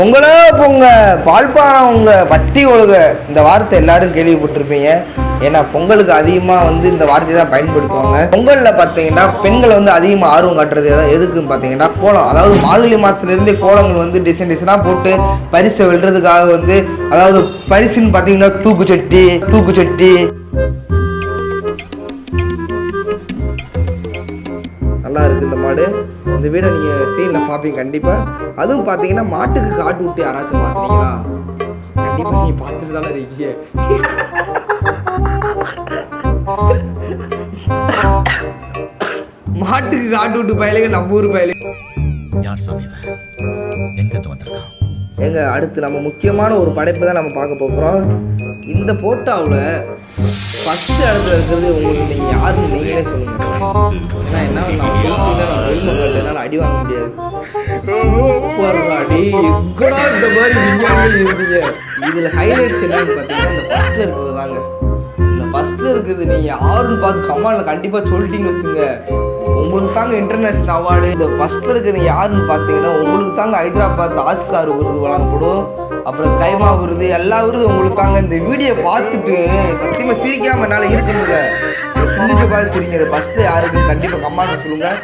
பொங்கலோ பொங்க பால்பானம் உங்க பட்டி ஒழுக இந்த வார்த்தை எல்லாரும் கேள்விப்பட்டிருப்பீங்க. ஏன்னா பொங்கலுக்கு அதிகமாக வந்து இந்த வார்த்தையை தான் பயன்படுத்துவாங்க. பொங்கலில் பார்த்தீங்கன்னா பெண்கள் வந்து அதிகமாக ஆர்வம் காட்டுறது எதுக்குன்னு பார்த்தீங்கன்னா கோலம். அதாவது மார்கழி மாதத்துலேருந்தே கோலங்கள் வந்து டிசைன் டிசைனாக போட்டு பரிசை வெல்றதுக்காக வந்து, அதாவது பரிசுன்னு பார்த்தீங்கன்னா தூக்குச்சட்டி நல்லா இருக்குது இந்த மாடு. இந்த வீடை நீங்கள் ஸ்க்ரீனில் பார்ப்பீங்க கண்டிப்பாக. அதுவும் பார்த்தீங்கன்னா மாட்டுக்கு காட்டு விட்டு யாராச்சும் பார்த்துட்டீங்களா? கண்டிப்பாக நீங்கள் பார்த்துட்டு தானே இருக்கீங்க. மாட்டுக்கு காட்டு விட்டு பயலுங்க நம்ம ஊர் பயலுங்க. யார் சாமி எங்க வந்திருக்கான்? எங்க அடுத்து நம்ம முக்கியமான ஒரு படைப்பு தான் நம்ம பார்க்க போகிறோம். இந்த போட்டோவில் ஃபஸ்ட்டு இடத்துல இருக்கிறது உங்களுக்கு நீங்கள் யாருன்னு நீங்களே சொல்லுங்கள். ஏன்னா என்ன என்னால் அடி வாங்க முடியாது. அடி எங்கடா இந்த மாதிரி விஞ்ஞானிகள் இருந்தீங்க. இதில் ஹைலைட்ஸ் என்னன்னு பார்த்தீங்கன்னா இந்த ஃபஸ்ட்டில் இருக்கிறது தாங்க. இந்த ஃபஸ்ட்டில் இருக்குது நீங்கள் யாருன்னு பார்த்து கமாண்டில் கண்டிப்பாக சொல்லிட்டீங்கன்னு வச்சுங்க, உங்களுக்கு தாங்க இன்டர்நேஷ்னல் அவார்டு. இந்த ஃபஸ்ட்டில் இருக்கிறது யாருன்னு பார்த்தீங்கன்னா உங்களுக்கு தாங்க ஹைதராபாத் ஆஸ்கார் விருது வழங்கப்படும். அப்புறம் ஸ்கைமா விருது, எல்லா விருது உங்களுக்கு தாங்க. இந்த வீடியோ பார்த்துட்டு சத்தியமாக சிரிக்காமல் என்னால் இருக்குதுங்க. சிந்திச்சு பார்த்து சிரிங்க. ஃபஸ்ட்டு யாருக்குன்னு கண்டிப்பாக கமெண்ட் சொல்லுங்கள்.